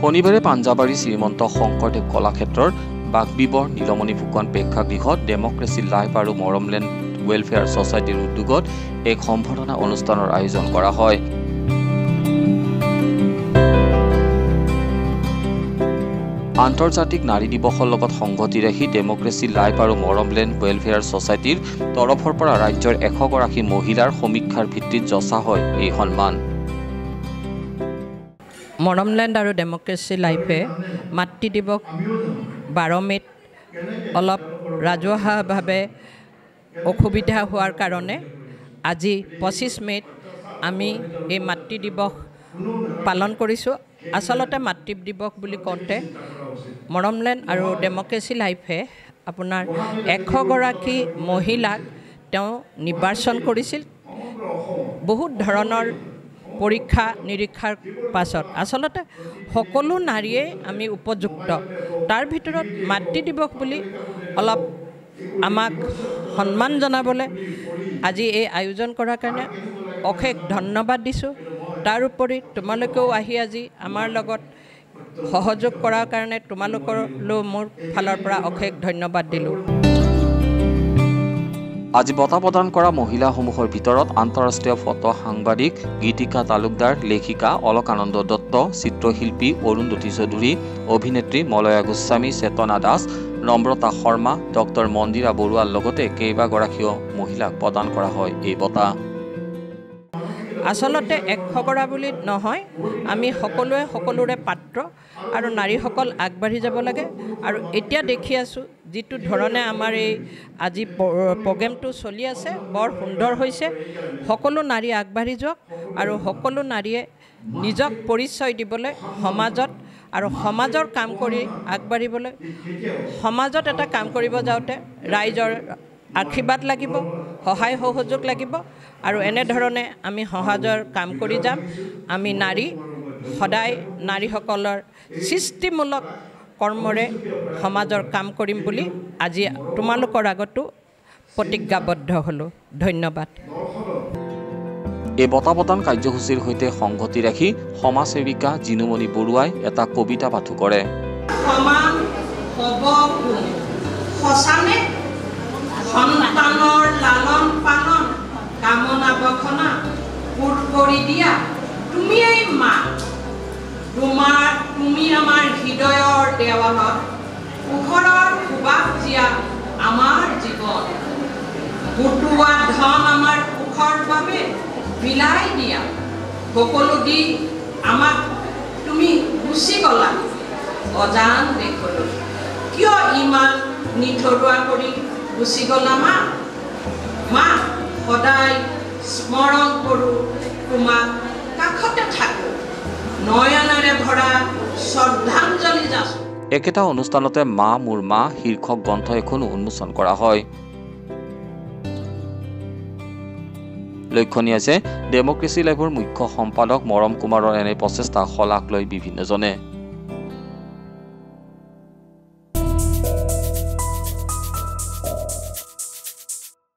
শনিবাৰে পাঞ্জাবাৰী শ্ৰীমন্ত শংকৰদেৱ কলাক্ষেত্ৰৰ বাগবিবৰ নীলমণি ফুকন প্ৰেক্ষাগৃহত democracy live আৰু মৰমলেণ্ড ৱেলফেয়াৰ ছ'চাইটিৰ উদ্যোগত এক সম্বৰ্ধনা অনুষ্ঠানৰ আয়োজন কৰা হয়। আন্তৰ্জাতিক নাৰী দিৱসৰ লগত সংগতি ৰাখি ডেমক্ৰেচি লাইভ আৰু মৰমলেণ্ড ৱেলফেয়াৰ ছ'চাইটিৰ তৰফৰ পৰা ৰাজ্যৰ 100 গৰাকী মহিলাৰ সমীক্ষাৰ ভিত্তিত যচা হয় এই সন্মান। মৰমলেণ্ড আৰু ডেমক্ৰেচি লাইফে মাতৃ দিৱস 12 মে'ত অলপ ৰাজহুৱাভাৱে অসুবিধা হোৱাৰ কাৰণে আজি 25 মে'ত আমি এই মাতৃ দিৱস পালন কৰিছোঁ। আচলতে মাতৃ দিৱস বুলি কওঁতে মৰমলেণ্ড আৰু ডেমক্ৰেচি লাইফে আপোনাৰ 100 গৰাকী মহিলাক তেওঁ নিৰ্বাচন কৰিছিল বহুত ধৰণৰ পৰীক্ষা নিৰীক্ষাৰ পাছত। আচলতে সকলো নাৰীয়ে আমি উপযুক্ত, তাৰ ভিতৰত মাতৃ দিৱস বুলি অলপ আমাক সন্মান জনাবলৈ আজি এই আয়োজন কৰাৰ কাৰণে অশেষ ধন্যবাদ দিছোঁ। তাৰ উপৰি তোমালোকেও আহি আজি আমাৰ লগত সহযোগ কৰাৰ কাৰণে তোমালোকৰলৈ মোৰ ফালৰ পৰা অশেষ ধন্যবাদ দিলোঁ। আজি বঁটা প্ৰদান কৰা মহিলাসমূহৰ ভিতৰত আন্তঃৰাষ্ট্ৰীয় ফটো সাংবাদিক গীতিকা তালুকদাৰ, লেখিকা অলকানন্দ দত্ত, চিত্ৰশিল্পী অৰুন্ধতী চৌধুৰী, অভিনেত্ৰী মলয়া গোস্বামী, চেতনা দাস, নম্ৰতা শৰ্মা, ডক্টৰ মন্দিৰা বৰুৱাৰ লগতে কেইবাগৰাকীও মহিলাক প্ৰদান কৰা হয় এই বঁটা। আচলতে 100 গৰা বুলি নহয়, আমি সকলোৱে সকলোৰে পাত্ৰ আৰু নাৰীসকল আগবাঢ়ি যাব লাগে। আৰু এতিয়া দেখি আছোঁ যিটো ধৰণে আমাৰ এই আজি প্ৰগ্ৰেমটো চলি আছে বৰ সুন্দৰ হৈছে। সকলো নাৰী আগবাঢ়ি যাওক আৰু সকলো নাৰীয়ে নিজক পৰিচয় দিবলৈ সমাজত আৰু সমাজৰ কাম কৰি আগবাঢ়িবলৈ, সমাজত এটা কাম কৰিব যাওঁতে ৰাইজৰ আশীৰ্বাদ লাগিব, সহায় সহযোগ লাগিব আৰু এনেধৰণে আমি সমাজৰ কাম কৰি যাম। আমি নাৰী সদায় নাৰীসকলৰ সৃষ্টিমূলক কৰ্মৰে সমাজৰ কাম কৰিম বুলি আজি তোমালোকৰ আগতো প্ৰতিজ্ঞাবদ্ধ হ'লোঁ। ধন্যবাদ। এই বঁটা প্ৰদান কাৰ্যসূচীৰ সৈতে সংগতি ৰাখি সমাজ সেৱিকা জিনুমণি বৰুৱাই এটা কবিতা পাঠো কৰে। সন্তানৰ লালন পালন কামনা বখনা পূৰ কৰি দিয়া তুমিয়েই মা, তুমি আমাৰ হৃদয়ৰ দেৱালত পোহৰৰ সুবাস জিয়া আমাৰ জীৱন, গোটোৱা ধন আমাৰ সুখৰ বাবে বিলাই দিয়া, সকলো দি আমাক তুমি গুচি গলা অজান দেশলৈ, কিয় ইমান নিথৰুৱা কৰি গুচি গলা মা? মা সদায় স্মৰণ কৰোঁ তোমাক, কাষতে থাকোঁ, নয়নেৰে ভৰা শ্ৰদ্ধাঞ্জলি যাচোঁ। একেটা অনুষ্ঠানতে মা মোৰ মা শীৰ্ষক গ্ৰন্থ এখনো উন্মোচন কৰা হয়। লক্ষণীয় যে ডেমক্ৰেচি লাইভৰ মুখ্য সম্পাদক মৰম কুমাৰৰ এনে প্ৰচেষ্টা শলাগ লয় বিভিন্নজনে।